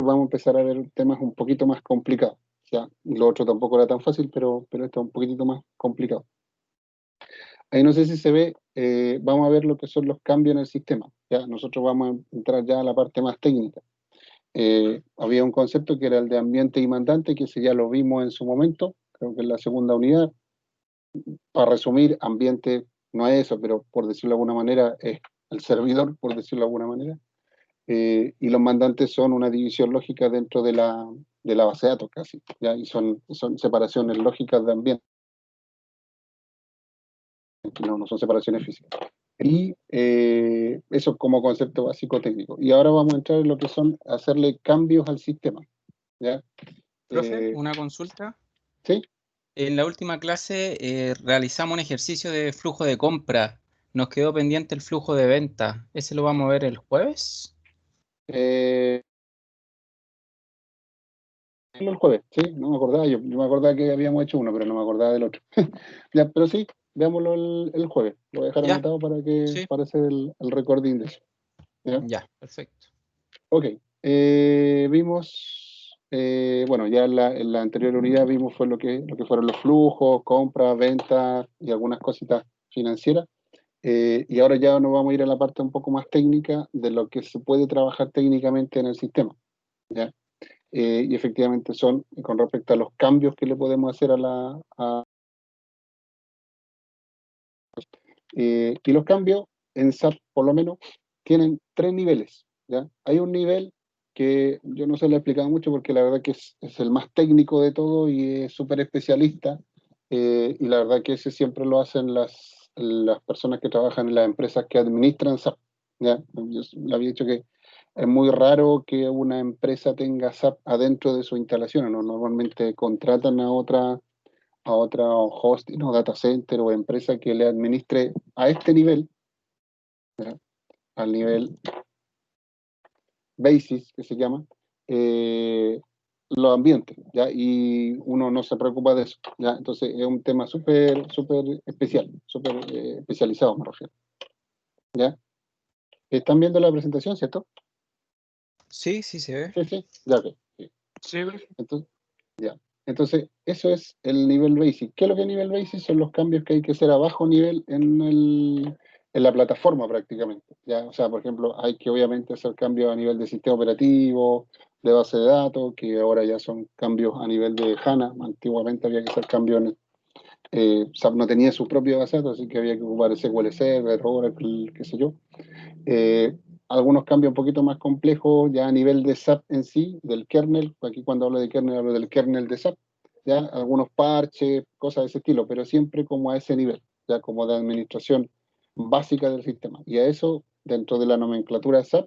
vamos a empezar a ver temas un poquito más complicados. Ya, lo otro tampoco era tan fácil, pero esto es un poquitito más complicado. Ahí no sé si se ve, vamos a ver lo que son los cambios en el sistema. Ya, nosotros vamos a entrar ya a la parte más técnica. Había un concepto que era el de ambiente y mandante, que ese ya lo vimos en su momento, creo que en la segunda unidad. Para resumir, ambiente no es eso, pero por decirlo de alguna manera, es el servidor, por decirlo de alguna manera. Y los mandantes son una división lógica dentro de la base de datos casi, ¿ya? Y son separaciones lógicas de ambiente, no son separaciones físicas. Y eso como concepto básico técnico. Y ahora vamos a entrar en lo que son hacerle cambios al sistema, ¿ya? Profe, una consulta. ¿Sí? En la última clase realizamos un ejercicio de flujo de compra. Nos quedó pendiente el flujo de venta. ¿Ese lo vamos a ver el jueves? Eh, el jueves, sí, no me acordaba, yo me acordaba que habíamos hecho uno, pero no me acordaba del otro. Ya, pero sí, veámoslo el jueves. Lo voy a dejar Ya, anotado sí. para hacer el recording de eso. ¿Ya? Ya, perfecto. Ok, vimos, bueno, ya en la anterior unidad vimos fue lo que fueron los flujos, compras, ventas y algunas cositas financieras. Y ahora ya nos vamos a ir a la parte un poco más técnica de lo que se puede trabajar técnicamente en el sistema, ¿ya? Y efectivamente son con respecto a los cambios que le podemos hacer y los cambios en SAP, por lo menos, tienen tres niveles, ¿ya? Hay un nivel que yo no se lo he explicado mucho porque la verdad que es el más técnico de todo y es súper especialista, y la verdad que ese siempre lo hacen las personas que trabajan en las empresas que administran SAP, ¿ya? Yo le había dicho que es muy raro que una empresa tenga SAP adentro de su instalación, ¿no? Normalmente contratan a otra hosting o data center o empresa que le administre a este nivel, ¿ya? Al nivel basis que se llama, los ambientes, ¿ya? Y uno no se preocupa de eso, ¿ya? Entonces es un tema súper especial, súper especializado, me refiero, ¿ya? ¿Están viendo la presentación, cierto? Sí, sí se ve. Sí, sí, ya, ok. Sí. Sí, profe. Entonces, ya. Entonces, eso es el nivel basic. ¿Qué es lo que es el nivel basic? Son los cambios que hay que hacer a bajo nivel en la plataforma prácticamente. ¿Ya? O sea, por ejemplo, hay que obviamente hacer cambios a nivel de sistema operativo, de base de datos, que ahora ya son cambios a nivel de HANA. Antiguamente había que hacer cambios SAP no tenía su propio base de datos, así que había que ocupar SQL Server, Oracle, qué sé yo. Eh, Algunos cambios un poquito más complejos ya a nivel de SAP en sí, del kernel, aquí cuando hablo de kernel hablo del kernel de SAP, ya algunos parches, cosas de ese estilo, pero siempre como a ese nivel, ya como de administración básica del sistema. Y a eso, dentro de la nomenclatura de SAP,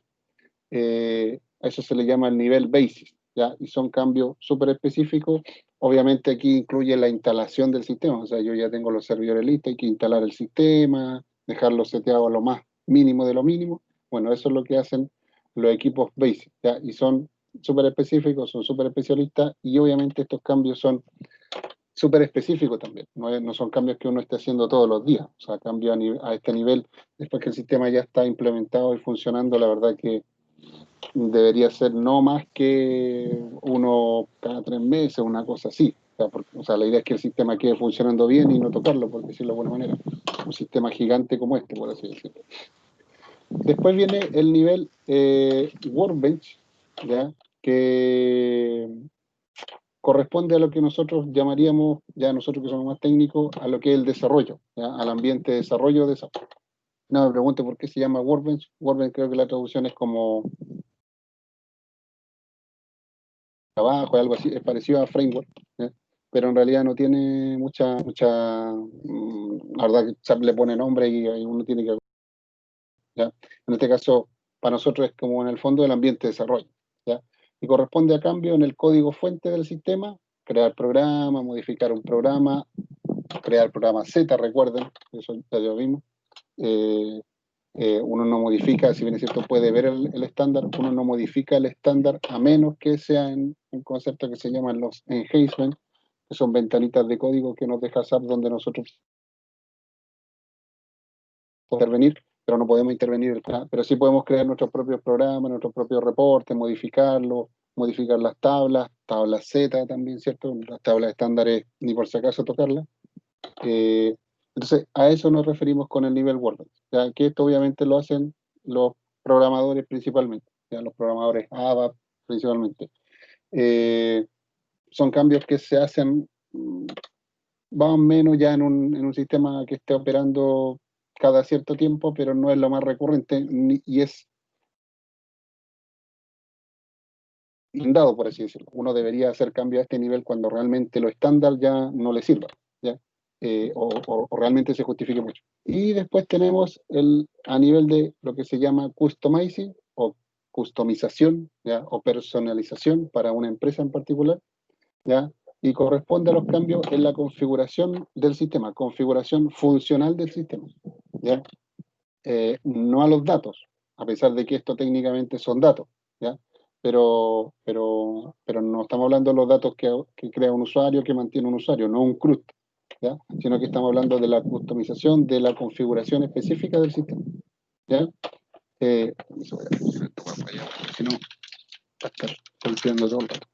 a eso se le llama el nivel basis, ya, y son cambios súper específicos. Obviamente aquí incluye la instalación del sistema, o sea, yo ya tengo los servidores listos, hay que instalar el sistema, dejarlo seteado a lo más mínimo de lo mínimo. Bueno, eso es lo que hacen los equipos basic, ¿ya? Y son súper específicos, son súper especialistas y obviamente estos cambios son súper específicos también, no son cambios que uno esté haciendo todos los días, o sea, cambios a este nivel, después que el sistema ya está implementado y funcionando, la verdad que debería ser no más que uno cada 3 meses, una cosa así. O sea, la idea es que el sistema quede funcionando bien y no tocarlo, por decirlo de alguna manera. Un sistema gigante como este, por así decirlo. Después viene el nivel Workbench, ¿ya? Que corresponde a lo que nosotros llamaríamos, ya nosotros que somos más técnicos, a lo que es el desarrollo, ¿ya? Al ambiente de desarrollo de esa. No me pregunte por qué se llama Workbench. Workbench creo que la traducción es como trabajo, algo así, es parecido a framework, ¿ya? Pero en realidad no tiene la verdad que SAP le pone nombre y uno tiene que, ¿ya? En este caso, para nosotros es como en el fondo del ambiente de desarrollo, ¿ya? Y corresponde a cambio en el código fuente del sistema, crear programa, modificar un programa, crear programa Z, recuerden, eso ya lo vimos. Eh, Uno no modifica, si bien es cierto, puede ver el estándar, uno no modifica el estándar a menos que sea en un concepto que se llaman los enhancements, que son ventanitas de código que nos deja SAP donde nosotros podemos intervenir, pero no podemos intervenir, pero sí podemos crear nuestros propios programas, nuestros propios reportes, modificarlos, modificar las tablas Z también, ¿cierto? Las tablas estándares, ni por si acaso tocarlas. Entonces, a eso nos referimos con el nivel Workbench, ya que esto obviamente lo hacen los programadores principalmente, ya los programadores ABAP principalmente. Son cambios que se hacen más o menos ya en un sistema que esté operando cada cierto tiempo, pero no es lo más recurrente y es inundado, por así decirlo. Uno debería hacer cambio a este nivel cuando realmente lo estándar ya no le sirva, ¿ya? O realmente se justifique mucho. Y después tenemos a nivel de lo que se llama customizing o customización, ¿ya? O personalización para una empresa en particular, ¿ya? Y corresponde a los cambios en la configuración del sistema, configuración funcional del sistema, ¿ya? No a los datos, a pesar de que esto técnicamente son datos, ¿ya? Pero no estamos hablando de los datos que crea un usuario, que mantiene un usuario, no un CRUD, ¿ya? Sino que estamos hablando de la customización, de la configuración específica del sistema, ¿ya? Eso voy a poner esto para allá, porque si no, va a estar golpeando todo el rato.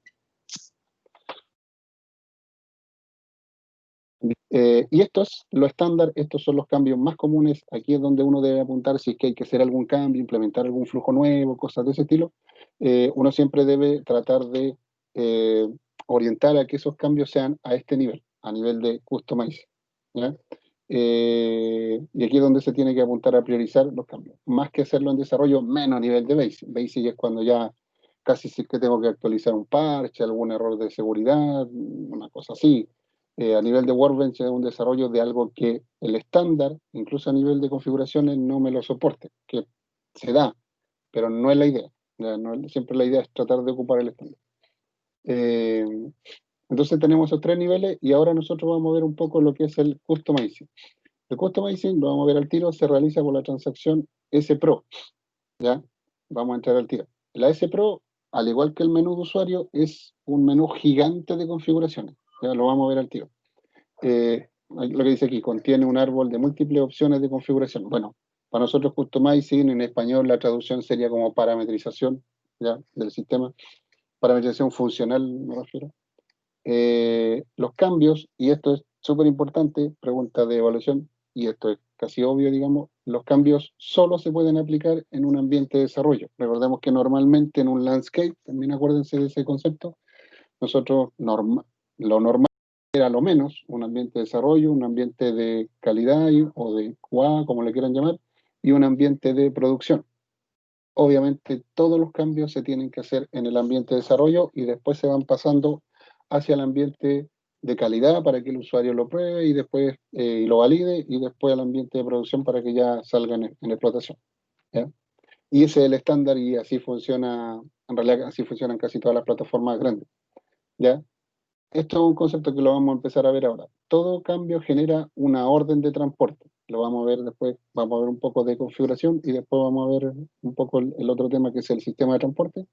Y esto es lo estándar, estos son los cambios más comunes. Aquí es donde uno debe apuntar si es que hay que hacer algún cambio, implementar algún flujo nuevo, cosas de ese estilo. Uno siempre debe tratar de eh, orientar a que esos cambios sean a este nivel, a nivel de customize, ¿ya? Y aquí es donde se tiene que apuntar a priorizar los cambios. Más que hacerlo en desarrollo, menos a nivel de basic. Basic es cuando ya casi sí que tengo que actualizar un parche, algún error de seguridad, una cosa así. A nivel de Workbench es un desarrollo de algo que el estándar, incluso a nivel de configuraciones, no me lo soporte, que se da, pero no es la idea. Siempre la idea es tratar de ocupar el estándar. Eh, entonces tenemos esos tres niveles y ahora nosotros vamos a ver un poco lo que es el customizing. El customizing, lo vamos a ver al tiro, se realiza por la transacción S-Pro, ¿ya? Vamos a entrar al tiro. La S-Pro, al igual que el menú de usuario, es un menú gigante de configuraciones. Ya lo vamos a ver al tiro. Lo que dice aquí, contiene un árbol de múltiples opciones de configuración. Bueno, para nosotros customizing en español la traducción sería como parametrización, ¿ya? Del sistema, parametrización funcional me refiero. Los cambios, y esto es súper importante, pregunta de evaluación, y esto es casi obvio, digamos, los cambios solo se pueden aplicar en un ambiente de desarrollo. Recordemos que normalmente en un landscape, también acuérdense de ese concepto, nosotros lo normal era lo menos un ambiente de desarrollo, un ambiente de calidad o de QA, como le quieran llamar, y un ambiente de producción. Obviamente todos los cambios se tienen que hacer en el ambiente de desarrollo y después se van pasando hacia el ambiente de calidad para que el usuario lo pruebe y después lo valide y después al ambiente de producción para que ya salga en explotación, ¿ya? Y ese es el estándar y así funciona, en realidad así funcionan casi todas las plataformas grandes, ¿ya? Esto es un concepto que lo vamos a empezar a ver ahora. Todo cambio genera una orden de transporte. Lo vamos a ver después, vamos a ver un poco de configuración y después vamos a ver un poco el otro tema que es el sistema de transporte,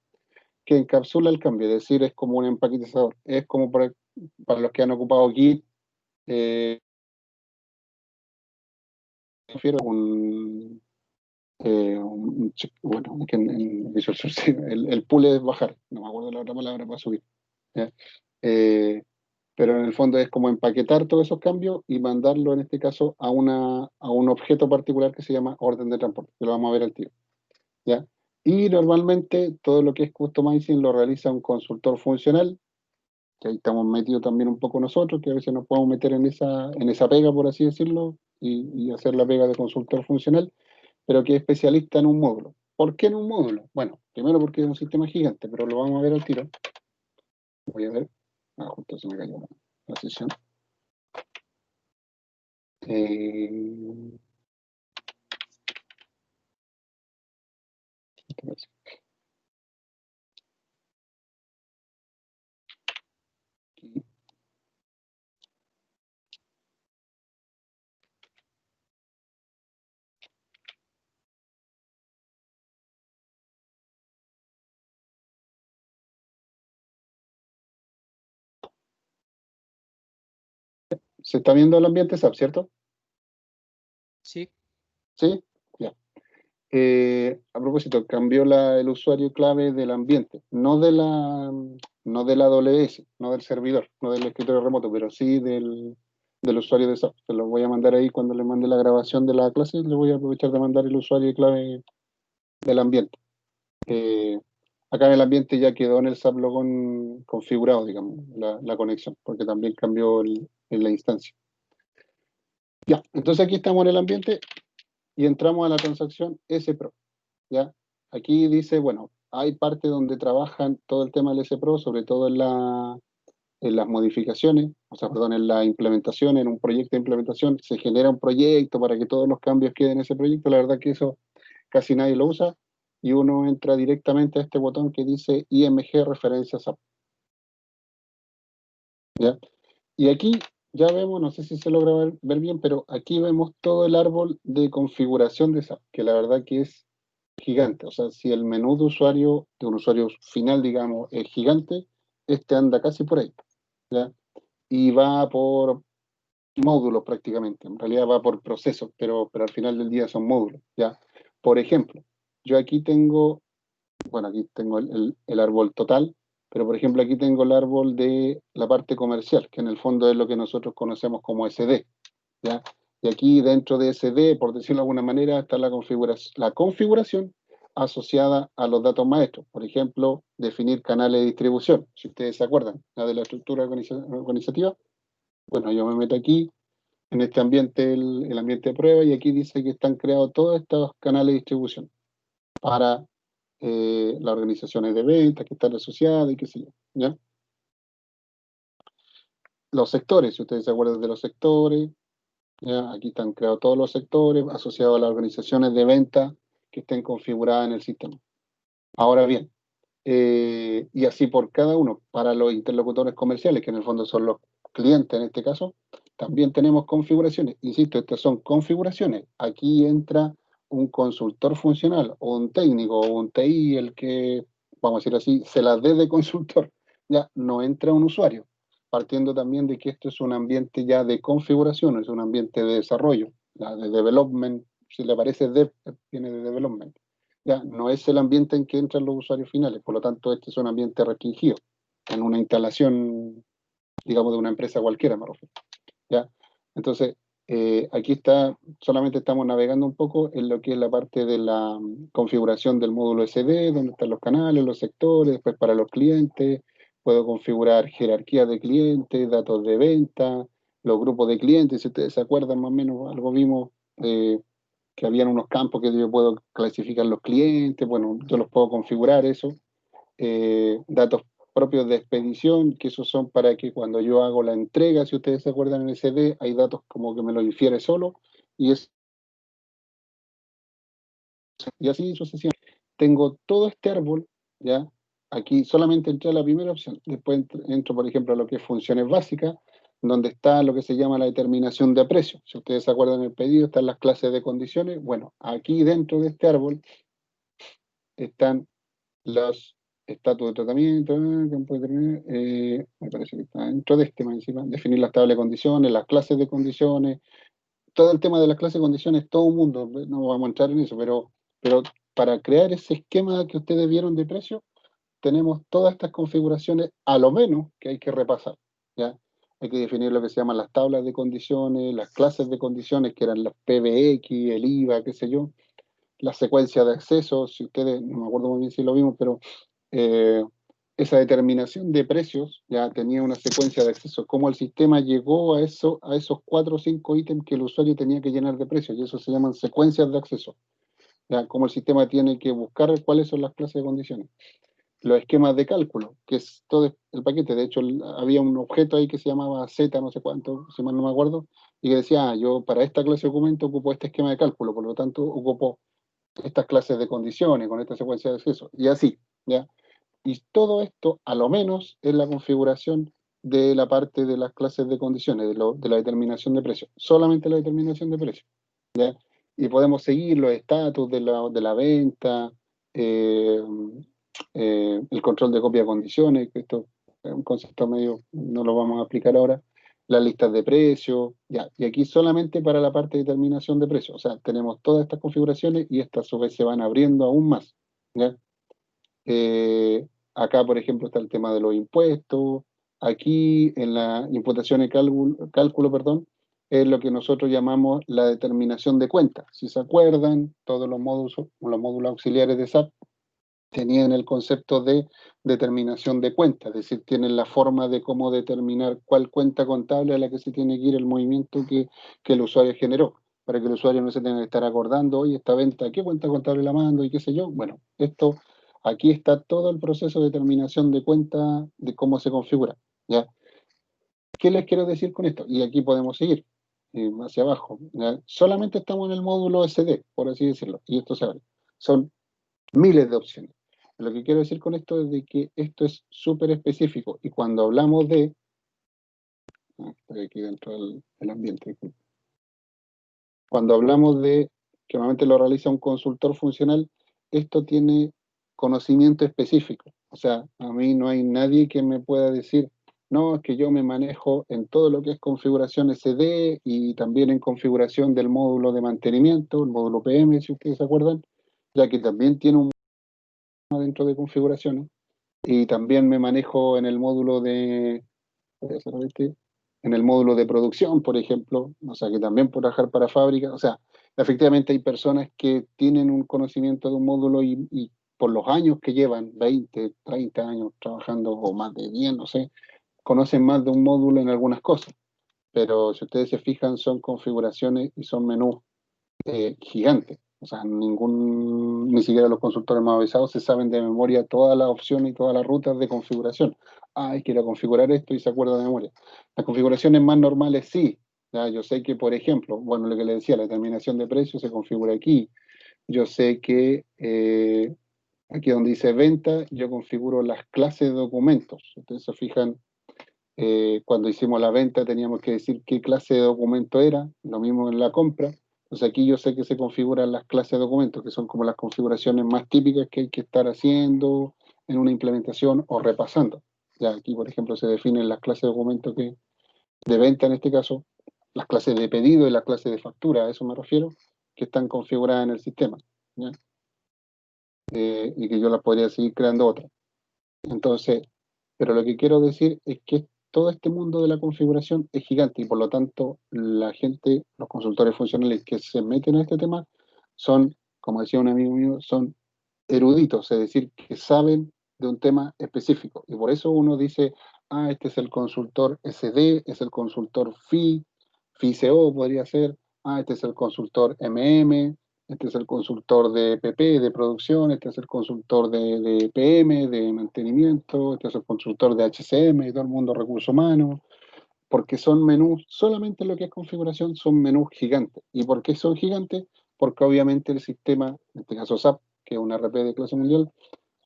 que encapsula el cambio, es decir, es como un empaquetizador. Es como para los que han ocupado Git, refiero a bueno, es que en Visual Source el pull es bajar, no me acuerdo la otra palabra para subir, ¿ya? Eh, pero en el fondo es como empaquetar todos esos cambios y mandarlo en este caso a un objeto particular que se llama orden de transporte, que lo vamos a ver al tiro, ¿ya? Y normalmente todo lo que es customizing lo realiza un consultor funcional, que ahí estamos metidos también un poco nosotros, que a veces nos podemos meter en esa pega, por así decirlo, y hacer la pega de consultor funcional, pero que es especialista en un módulo. ¿Por qué en un módulo? Bueno, primero porque es un sistema gigante, pero lo vamos a ver al tiro. Voy a ver. Justo se me cayó la sesión. Eh, ¿Se está viendo el ambiente SAP, cierto? Sí. Sí, ya. A propósito, cambió el usuario clave del ambiente, no de la AWS, no del servidor, no del escritorio remoto, pero sí del usuario de SAP. Se lo voy a mandar ahí cuando le mande la grabación de la clase, le voy a aprovechar de mandar el usuario clave del ambiente. Acá en el ambiente ya quedó en el SAP Logon configurado, digamos, la conexión, porque también cambió en la instancia. Ya, entonces aquí estamos en el ambiente y entramos a la transacción S-Pro. ¿Ya? Aquí dice, bueno, hay parte donde trabajan todo el tema del S-Pro, sobre todo en las modificaciones, o sea, perdón, en la implementación, en un proyecto de implementación, se genera un proyecto para que todos los cambios queden en ese proyecto. La verdad que eso casi nadie lo usa y uno entra directamente a este botón que dice IMG referencias a, ¿ya? Y aquí ya vemos, no sé si se logra ver bien, pero aquí vemos todo el árbol de configuración de SAP, que la verdad que es gigante. O sea, si el menú de un usuario final, digamos, es gigante, este anda casi por ahí, ¿ya? Y va por módulos prácticamente. En realidad va por procesos, pero al final del día son módulos, ¿ya? Por ejemplo, yo aquí tengo, bueno, aquí tengo el árbol total, pero por ejemplo aquí tengo el árbol de la parte comercial, que en el fondo es lo que nosotros conocemos como SD, ¿ya? Y aquí dentro de SD, por decirlo de alguna manera, está la configuración asociada a los datos maestros. Por ejemplo, definir canales de distribución, si ustedes se acuerdan, la de la estructura organizativa. Bueno, yo me meto aquí, en este ambiente, el ambiente de prueba, y aquí dice que están creados todos estos canales de distribución para las organizaciones de ventas que están asociadas y qué sé yo, ¿ya? Los sectores, si ustedes se acuerdan de los sectores, ¿ya? Aquí están creados todos los sectores asociados a las organizaciones de venta que estén configuradas en el sistema. Ahora bien, y así por cada uno, para los interlocutores comerciales, que en el fondo son los clientes en este caso, también tenemos configuraciones. Insisto, estas son configuraciones. Aquí entra un consultor funcional o un técnico o un TI, el que, vamos a decir así, se las dé de consultor. Ya no entra un usuario, partiendo también de que esto es un ambiente ya de configuración, es un ambiente de desarrollo, ya de development, si le parece dev, viene de development. Ya no es el ambiente en que entran los usuarios finales, por lo tanto este es un ambiente restringido, en una instalación, digamos, de una empresa cualquiera, me refiero. ¿Ya? Entonces, aquí está, solamente estamos navegando un poco en lo que es la parte de la configuración del módulo SD, donde están los canales, los sectores, después para los clientes, puedo configurar jerarquías de clientes, datos de venta, los grupos de clientes, si ustedes se acuerdan más o menos, algo vimos, que habían unos campos que yo puedo clasificar los clientes, bueno, yo los puedo configurar eso, datos propios de expedición, que esos son para que cuando yo hago la entrega, si ustedes se acuerdan en SD, hay datos como que me lo infiere solo, y, y así sucesivamente. Tengo todo este árbol, ¿ya? Aquí solamente entré a la primera opción, después entro, por ejemplo, a lo que es funciones básicas, donde está lo que se llama la determinación de precio. Si ustedes se acuerdan del pedido, están las clases de condiciones. Bueno, aquí dentro de este árbol están los estatus de tratamiento, campo me parece que está dentro de este más encima, definir las tablas de condiciones, las clases de condiciones, todo el tema de las clases de condiciones, todo un mundo, no vamos a entrar en eso, pero para crear ese esquema que ustedes vieron de precio, tenemos todas estas configuraciones, a lo menos que hay que repasar, ¿ya? Hay que definir lo que se llaman las tablas de condiciones, las clases de condiciones, que eran las PBX, el IVA, qué sé yo, la secuencia de acceso, si ustedes, no me acuerdo muy bien si lo vimos, pero eh, esa determinación de precios ya tenía una secuencia de acceso, cómo el sistema llegó a eso, a esos 4 o 5 ítems que el usuario tenía que llenar de precios, y eso se llaman secuencias de acceso, ya cómo el sistema tiene que buscar cuáles son las clases de condiciones. Los esquemas de cálculo, que es todo el paquete, de hecho había un objeto ahí que se llamaba Z, no sé cuánto, si mal no me acuerdo, y que decía, yo para esta clase de documento ocupo este esquema de cálculo, por lo tanto ocupo estas clases de condiciones, con esta secuencia de acceso, y así, ¿ya? Y todo esto, a lo menos, es la configuración de la parte de las clases de condiciones, de la determinación de precios, solamente la determinación de precios, ¿ya? Y podemos seguir los estatus de la venta, eh, el control de copia de condiciones, que esto es un concepto medio, no lo vamos a aplicar ahora, las listas de precios, ya, y aquí solamente para la parte de determinación de precios. O sea, tenemos todas estas configuraciones y estas a su vez se van abriendo aún más, ¿ya? Acá, por ejemplo, está el tema de los impuestos. Aquí, en la imputación y cálculo, perdón, es lo que nosotros llamamos la determinación de cuentas. Si se acuerdan, todos los módulos auxiliares de SAP tenían el concepto de determinación de cuenta, es decir, tienen la forma de cómo determinar cuál cuenta contable a la que se tiene que ir el movimiento que el usuario generó, para que el usuario no se tenga que estar acordando, oye, esta venta, ¿qué cuenta contable la mando? Y qué sé yo. Bueno, aquí está todo el proceso de determinación de cuenta, de cómo se configura, ¿ya? ¿Qué les quiero decir con esto? Y aquí podemos seguir hacia abajo, ¿ya? Solamente estamos en el módulo SD, por así decirlo, y esto se abre. Son miles de opciones. Lo que quiero decir con esto es de que esto es súper específico y cuando hablamos de... Estoy aquí dentro del ambiente. Cuando hablamos de que normalmente lo realiza un consultor funcional, esto tiene conocimiento específico. O sea, a mí no hay nadie que me pueda decir, no, es que yo me manejo en todo lo que es configuración SD y también en configuración del módulo de mantenimiento, el módulo PM, si ustedes se acuerdan, ya que también tiene un dentro de configuraciones. Y también me manejo en el módulo en el módulo de producción, por ejemplo, o sea, que también puedo trabajar para fábrica. O sea, efectivamente hay personas que tienen un conocimiento de un módulo y por los años que llevan, 20, 30 años trabajando, o más de 10, no sé, conocen más de un módulo en algunas cosas. Pero si ustedes se fijan, son configuraciones y son menús gigante. O sea, ni siquiera los consultores más avisados se saben de memoria todas las opciones y todas las rutas de configuración. Ah, quiero configurar esto y se acuerda de memoria. Las configuraciones más normales sí. Ya, yo sé que, por ejemplo, bueno, lo que le decía, la determinación de precios se configura aquí. Yo sé que aquí donde dice venta, yo configuro las clases de documentos. Ustedes se fijan, cuando hicimos la venta teníamos que decir qué clase de documento era, lo mismo en la compra. Entonces aquí yo sé que se configuran las clases de documentos, que son como las configuraciones más típicas que hay que estar haciendo en una implementación o repasando. Ya aquí, por ejemplo, se definen las clases de documentos de venta en este caso, las clases de pedido y las clases de factura, a eso me refiero, que están configuradas en el sistema, ¿ya? Y que yo las podría seguir creando otras. Entonces, pero lo que quiero decir es que todo este mundo de la configuración es gigante y por lo tanto la gente, los consultores funcionales que se meten a este tema son, como decía un amigo mío, son eruditos, es decir, que saben de un tema específico. Y por eso uno dice, ah, este es el consultor SD, es el consultor FICO podría ser, ah, este es el consultor MM, este es el consultor de PP, de producción, este es el consultor de PM, de mantenimiento, este es el consultor de HCM, de todo el mundo recursos humanos, porque son menús, solamente lo que es configuración son menús gigantes. ¿Y por qué son gigantes? Porque obviamente el sistema, en este caso SAP, que es una RP de clase mundial,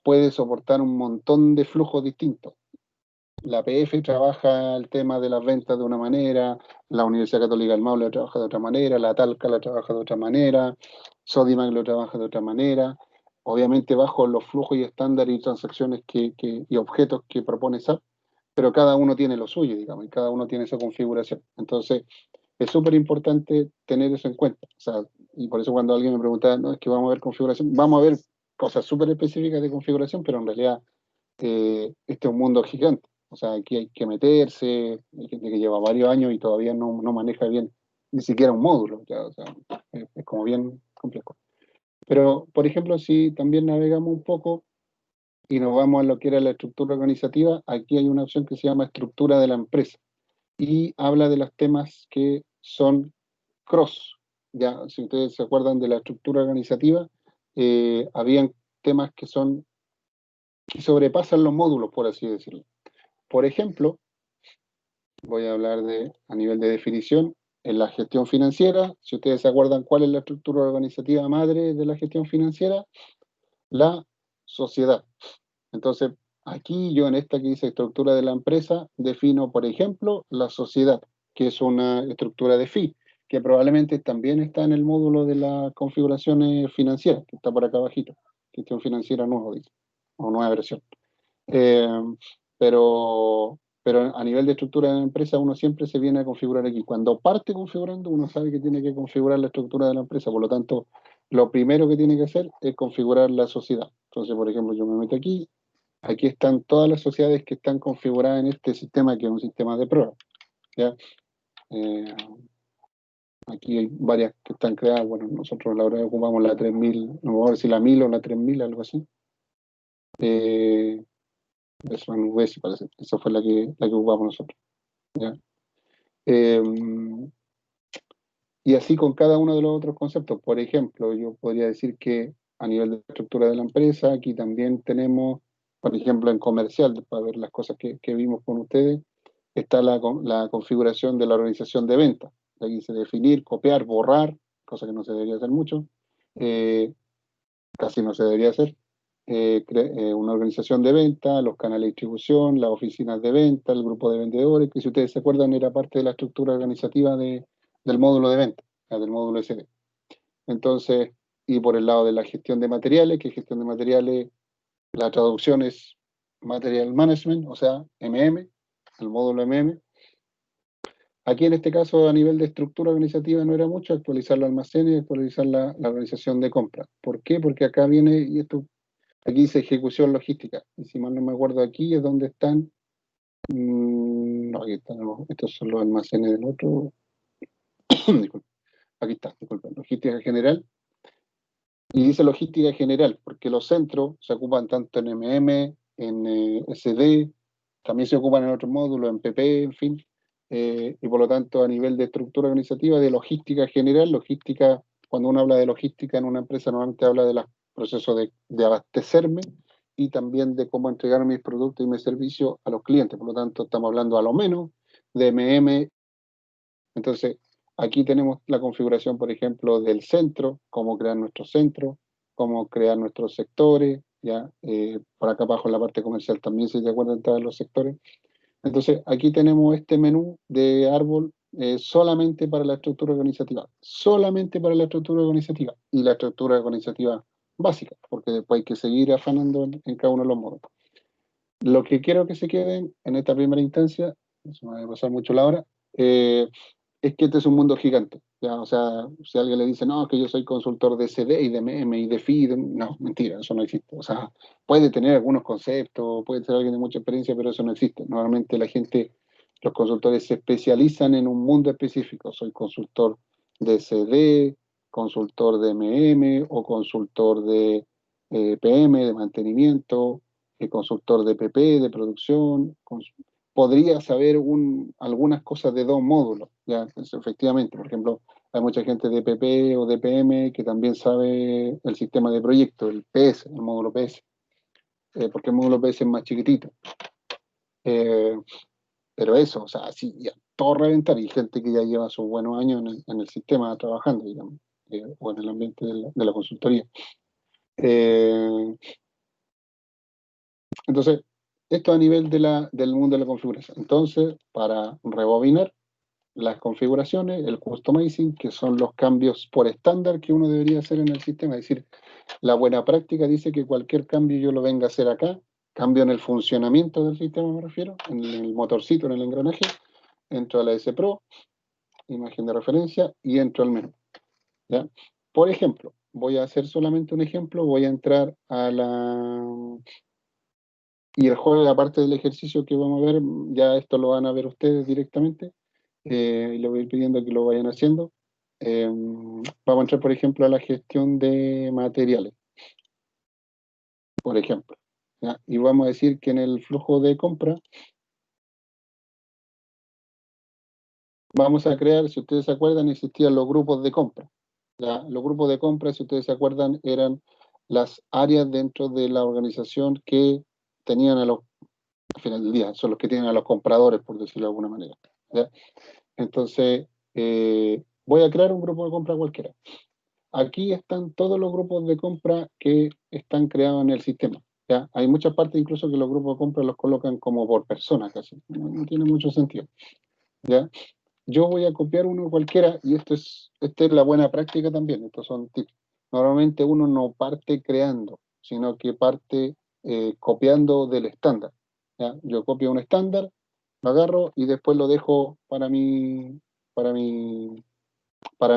puede soportar un montón de flujos distintos. La PF trabaja el tema de las ventas de una manera, la Universidad Católica del Maule lo trabaja de otra manera, la Talca lo trabaja de otra manera, Sodimac lo trabaja de otra manera, obviamente bajo los flujos y estándares y transacciones y objetos que propone SAP, pero cada uno tiene lo suyo, digamos, y cada uno tiene su configuración. Entonces, es súper importante tener eso en cuenta. O sea, y por eso cuando alguien me pregunta, no, es que vamos a ver configuración, vamos a ver cosas súper específicas de configuración, pero en realidad este es un mundo gigante. O sea, aquí hay que meterse, hay gente que lleva varios años y todavía no maneja bien ni siquiera un módulo. Ya, o sea, es como bien complejo. Pero, por ejemplo, si también navegamos un poco y nos vamos a lo que era la estructura organizativa, aquí hay una opción que se llama estructura de la empresa y habla de los temas que son cross. Ya, si ustedes se acuerdan de la estructura organizativa, habían temas que sobrepasan los módulos, por así decirlo. Por ejemplo, voy a hablar a nivel de definición, en la gestión financiera, si ustedes se acuerdan cuál es la estructura organizativa madre de la gestión financiera, la sociedad. Entonces, aquí yo en esta que dice estructura de la empresa, defino, por ejemplo, la sociedad, que es una estructura de FI, que probablemente también está en el módulo de las configuraciones financieras, que está por acá abajito, gestión financiera nuevo, dice, o nueva versión. Eh, pero, pero a nivel de estructura de la empresa uno siempre se viene a configurar aquí. Cuando parte configurando, uno sabe que tiene que configurar la estructura de la empresa, por lo tanto, lo primero que tiene que hacer es configurar la sociedad. Entonces, por ejemplo, yo me meto aquí, aquí están todas las sociedades que están configuradas en este sistema, que es un sistema de prueba, ¿ya? Eh, Aquí hay varias que están creadas, bueno, nosotros la verdad ocupamos la 3000, no voy a ver si la 1000 o la 3000, algo así. Es una UBS, parece. Esa fue la que ocupamos nosotros. ¿Ya? Eh, y así con cada uno de los otros conceptos. Por ejemplo, yo podría decir que a nivel de estructura de la empresa, aquí también tenemos, por ejemplo, en comercial, para ver las cosas que vimos con ustedes, está la configuración de la organización de ventas. Aquí dice definir, copiar, borrar, cosa que no se debería hacer mucho. Eh, Casi no se debería hacer. Una organización de venta, los canales de distribución, las oficinas de venta, el grupo de vendedores, que si ustedes se acuerdan era parte de la estructura organizativa del módulo de venta, del módulo SD. Entonces, y por el lado de la gestión de materiales, que gestión de materiales, la traducción es Material Management, o sea, MM, el módulo MM. Aquí en este caso, a nivel de estructura organizativa, no era mucho actualizar los almacenes y actualizar la organización de compra. ¿Por qué? Porque acá viene, y esto aquí dice ejecución logística. Y si mal no me acuerdo, aquí es donde están. No, aquí están. Estos son los almacenes del otro. Disculpe, aquí está, disculpen. Logística general. Y dice logística general, porque los centros se ocupan tanto en MM, en SD, también se ocupan en otros módulos, en PP, en fin. Y por lo tanto, a nivel de estructura organizativa, de logística general, logística, cuando uno habla de logística en una empresa, normalmente habla de los procesos de abastecerme y también de cómo entregar mis productos y mis servicios a los clientes. Por lo tanto, estamos hablando a lo menos de MM. Entonces, aquí tenemos la configuración, por ejemplo, del centro, cómo crear nuestro centro, cómo crear nuestros sectores, ya por acá abajo en la parte comercial también, si te acuerdan, entrar los sectores. Entonces, aquí tenemos este menú de árbol solamente para la estructura organizativa, solamente para la estructura organizativa y la estructura organizativa básica, porque después hay que seguir afanando en cada uno de los módulos. Lo que quiero que se queden en esta primera instancia, no se me va a pasar mucho la hora, es que este es un mundo gigante. ¿Ya? O sea, si alguien le dice, no, es que yo soy consultor de CD y de MM y de FI, no, mentira, eso no existe. O sea, puede tener algunos conceptos, puede ser alguien de mucha experiencia, pero eso no existe. Normalmente la gente, los consultores se especializan en un mundo específico. Soy consultor de CD, consultor de MM o consultor de PM, de mantenimiento, consultor de PP, de producción, podría saber algunas cosas de dos módulos, ya, pues, efectivamente, por ejemplo, hay mucha gente de PP o de PM que también sabe el sistema de proyecto, el PS, el módulo PS, porque el módulo PS es más chiquitito. Eh, pero eso, o sea, así, ya, todo reventar, y gente que ya lleva sus buenos años en el sistema trabajando, digamos, o en el ambiente de la consultoría. Eh, entonces, esto a nivel del mundo de la configuración. Entonces, para rebobinar, las configuraciones, el customizing, que son los cambios por estándar que uno debería hacer en el sistema. Es decir, la buena práctica dice que cualquier cambio yo lo venga a hacer acá, cambio en el funcionamiento del sistema me refiero, en el motorcito, en el engranaje, entro a la S Pro, imagen de referencia, y entro al menú. ¿Ya? Por ejemplo, voy a hacer solamente un ejemplo, voy a entrar a la... Y el juego, aparte del ejercicio que vamos a ver, ya esto lo van a ver ustedes directamente, y le voy a ir pidiendo que lo vayan haciendo. Vamos a entrar, por ejemplo, a la gestión de materiales, por ejemplo. ¿Ya? Y vamos a decir que en el flujo de compra vamos a crear, si ustedes se acuerdan, existían los grupos de compra. ¿Ya? Los grupos de compra, si ustedes se acuerdan, eran las áreas dentro de la organización que tenían al final del día, son los que tienen a los compradores, por decirlo de alguna manera. ¿Ya? Entonces, voy a crear un grupo de compra cualquiera. Aquí están todos los grupos de compra que están creados en el sistema. ¿Ya? Hay muchas partes incluso que los grupos de compra los colocan como por persona casi. No tiene mucho sentido. ¿Ya? Yo voy a copiar uno cualquiera y esta es la buena práctica también. Estos son tips. Normalmente uno no parte creando, sino que parte copiando del estándar. ¿Ya? Yo copio un estándar Lo agarro y después lo dejo para mi, para mi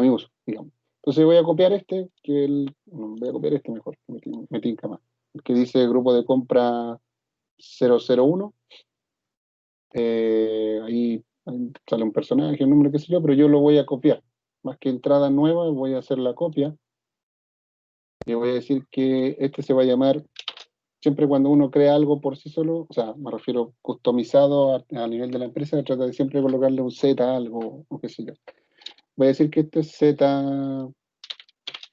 uso, digamos. Entonces voy a copiar voy a copiar este mejor, me tinca más. El que dice grupo de compra 001. Ahí sale un personaje, un número, qué sé yo, pero yo lo voy a copiar. Más que entrada nueva, voy a hacer la copia y voy a decir que este se va a llamar, siempre cuando uno crea algo por sí solo, o sea, me refiero customizado a nivel de la empresa, trata de siempre colocarle un Z a algo, o qué sé yo. Voy a decir que este es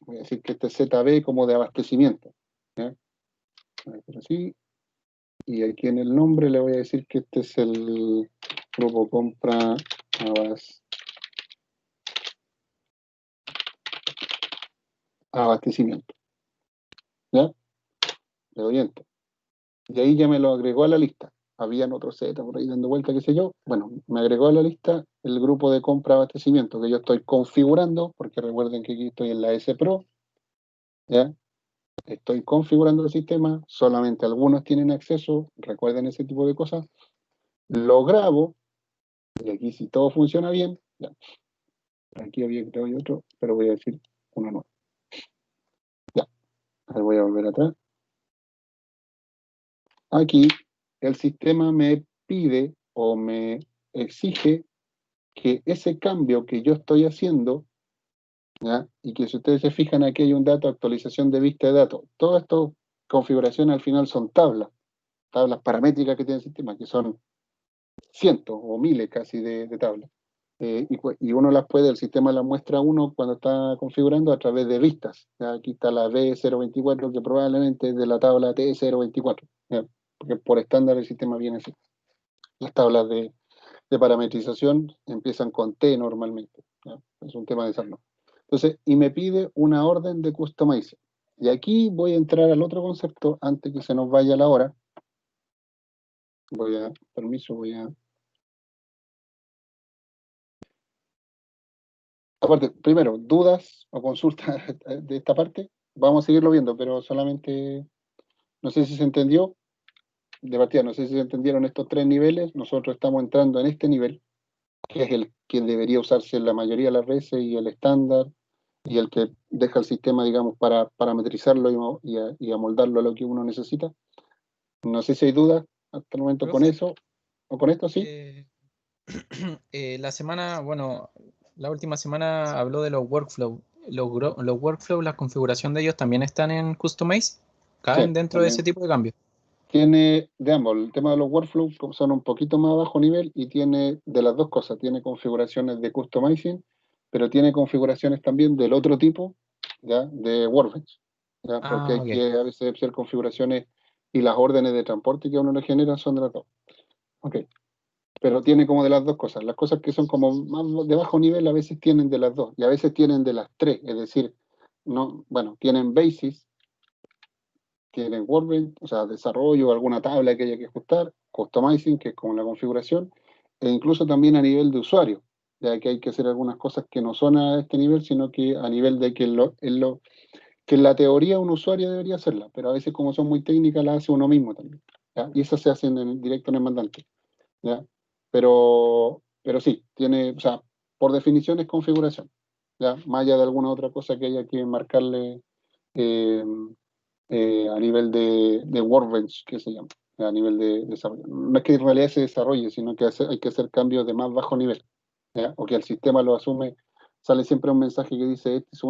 voy a decir que este es ZB como de abastecimiento. ¿Ya? Voy a hacer así, y aquí en el nombre le voy a decir que este es el grupo compra abastecimiento. ¿Ya? Le doy enter. Y ahí ya me lo agregó a la lista. Habían otros Z por ahí dando vuelta, qué sé yo. Bueno, me agregó a la lista el grupo de compra abastecimiento que yo estoy configurando, porque recuerden que aquí estoy en la S Pro, ¿ya? Estoy configurando el sistema, solamente algunos tienen acceso, recuerden ese tipo de cosas. Lo grabo, y aquí si todo funciona bien, ya. Aquí había creado otro, pero voy a decir uno nuevo. Ya, ahora voy a volver atrás. Aquí el sistema me pide o me exige que ese cambio que yo estoy haciendo, ¿ya? Y que si ustedes se fijan aquí hay un dato, actualización de vista de datos. Todo esto, configuración al final son tablas paramétricas que tiene el sistema, que son cientos o miles casi de tablas. Y uno las puede, el sistema las muestra a uno cuando está configurando a través de vistas. ¿Ya? Aquí está la B024 que probablemente es de la tabla T024, ¿ya? Porque por estándar el sistema viene así. Las tablas de parametrización empiezan con T normalmente, ¿ya? Es un tema de desarrollo. Entonces, y me pide una orden de customizer. Y aquí voy a entrar al otro concepto antes que se nos vaya la hora. Permiso, aparte, primero, dudas o consultas de esta parte, vamos a seguirlo viendo, pero solamente, no sé si se entendió, de partida, no sé si se entendieron estos tres niveles, nosotros estamos entrando en este nivel, que es el que debería usarse la mayoría de las veces y el estándar, y el que deja el sistema, digamos, para parametrizarlo y amoldarlo a lo que uno necesita. No sé si hay dudas hasta el momento con Profe, eso, o con esto, sí. eh, la semana, bueno, la última semana habló de los workflows. Los workflows, la configuración de ellos también están en Customize, Sí, caen dentro de ese también. tipo de cambios. Tiene, de ambos, el tema de los workflows son un poquito más bajo nivel y tiene de las dos cosas, tiene configuraciones de customizing, pero tiene configuraciones también del otro tipo, ¿ya? De Workbench, ¿ya? Porque Ah, hay ok. que a veces hacer configuraciones y las órdenes de transporte que a uno le genera son de las dos. Ok, pero tiene como de las dos cosas. Las cosas que son como más de bajo nivel a veces tienen de las dos y a veces tienen de las tres, es decir, no, bueno, tienen Basis, tienen Workbench, o sea, desarrollo, alguna tabla que haya que ajustar, customizing, que es como la configuración, e incluso también a nivel de usuario, ya que hay que hacer algunas cosas que no son a este nivel, sino que a nivel de que que en la teoría un usuario debería hacerla, pero a veces como son muy técnicas las hace uno mismo también, ¿ya? Y esas se hacen directo en el mandante, ¿ya? Pero sí, tiene, o sea, por definición es configuración, ¿ya? Más allá de alguna otra cosa que haya que marcarle eh, a nivel de Workbench, que se llama, a nivel de desarrollo. No es que en realidad se desarrolle, sino que hay que hacer cambios de más bajo nivel, ¿ya? O que el sistema lo asume, sale siempre un mensaje que dice, este es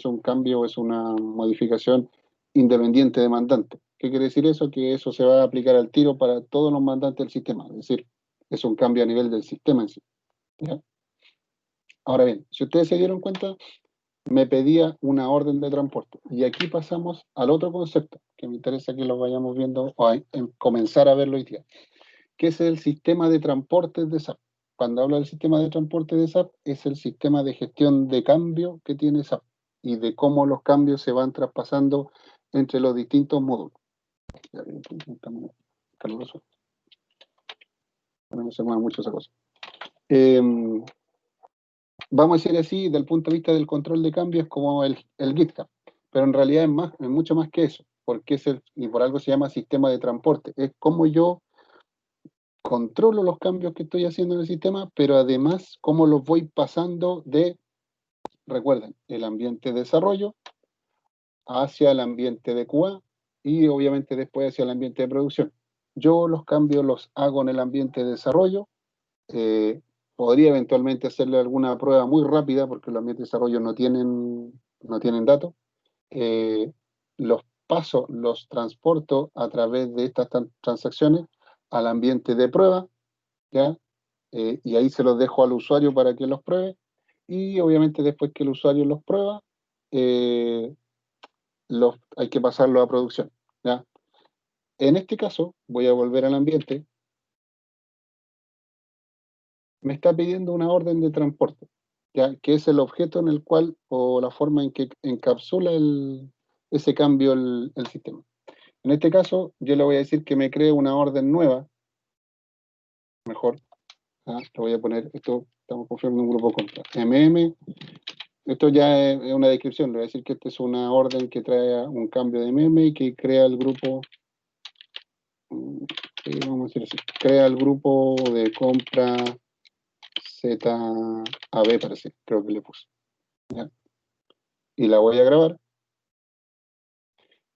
un cambio, es una modificación independiente de mandante. ¿Qué quiere decir eso? Que eso se va a aplicar al tiro para todos los mandantes del sistema, es decir, es un cambio a nivel del sistema en sí, ¿ya? Ahora bien, si ustedes se dieron cuenta, me pedía una orden de transporte. Y aquí pasamos al otro concepto, que me interesa que lo vayamos viendo o comenzar a verlo hoy día, que es el sistema de transportes de SAP. Cuando hablo del sistema de transporte de SAP, es el sistema de gestión de cambio que tiene SAP y de cómo los cambios se van traspasando entre los distintos módulos. Ya, Carlos, no se mueve mucho esa cosa. Eh, Vamos a decir así, desde el punto de vista del control de cambios, como el GitHub, pero en realidad es mucho más que eso, porque y por algo se llama sistema de transporte. Es como yo controlo los cambios que estoy haciendo en el sistema, pero además cómo los voy pasando de, recuerden, el ambiente de desarrollo hacia el ambiente de QA y obviamente después hacia el ambiente de producción. Yo los cambios los hago en el ambiente de desarrollo. eh, Podría eventualmente hacerle alguna prueba muy rápida porque los ambientes de desarrollo no tienen datos. eh, los paso, los transporto a través de estas transacciones al ambiente de prueba, ¿ya? Y ahí se los dejo al usuario para que los pruebe. Y obviamente después que el usuario los prueba, eh, hay que pasarlo a producción, ¿ya? En este caso, voy a volver al ambiente. Me está pidiendo una orden de transporte, ¿ya? Que es el objeto en el cual o la forma en que encapsula ese cambio el sistema. En este caso, yo le voy a decir que me cree una orden nueva, mejor. Le voy a poner esto, estamos configurando un grupo contra esto ya es una descripción, le voy a decir que esta es una orden que trae un cambio de y que crea el grupo, vamos a decir así, crea el grupo de compra ZAB, parece, creo que le puse, ¿ya? Y la voy a grabar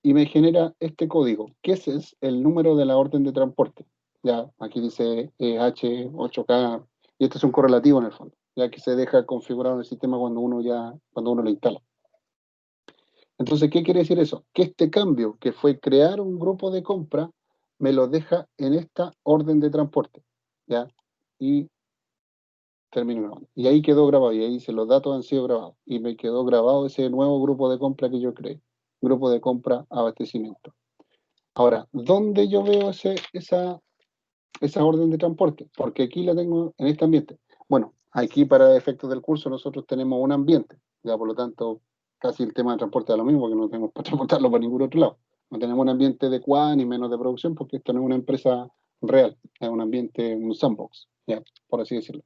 y me genera este código, que ese es el número de la orden de transporte. Ya, aquí dice H8K, y este es un correlativo en el fondo, ya que se deja configurado en el sistema cuando uno lo instala. Entonces, ¿qué quiere decir eso? Que este cambio, que fue crear un grupo de compra, me lo deja en esta orden de transporte, ¿ya? Y termino grabando. Y ahí quedó grabado, y ahí dice, los datos han sido grabados. Y me quedó grabado ese nuevo grupo de compra que yo creé. Grupo de compra abastecimiento. Ahora, ¿dónde yo veo esa orden de transporte? Porque aquí la tengo en este ambiente. Bueno, aquí para efectos del curso nosotros tenemos un ambiente, ya por lo tanto casi el tema de transporte es lo mismo, que no tenemos para transportarlo para ningún otro lado. No tenemos un ambiente de QA ni menos de producción porque esto no es una empresa real, es un ambiente, un sandbox, ya, por así decirlo.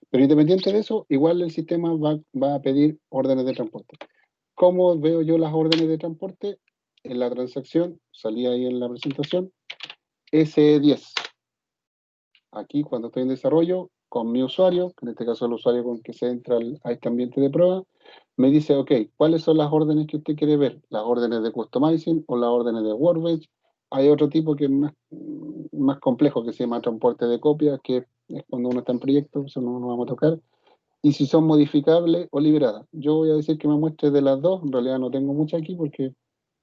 Pero independiente de eso, igual el sistema va a pedir órdenes de transporte. ¿Cómo veo yo las órdenes de transporte? En la transacción, salía ahí en la presentación, S10. Aquí, cuando estoy en desarrollo, con mi usuario, que en este caso es el usuario con que se entra a este ambiente de prueba, me dice, ok, ¿cuáles son las órdenes que usted quiere ver? ¿Las órdenes de customizing o las órdenes de workbench? Hay otro tipo que es más complejo, que se llama transporte de copias, que es cuando uno está en proyecto, eso no vamos a tocar. Y si son modificables o liberadas. Yo voy a decir que me muestre de las dos, en realidad no tengo muchas aquí porque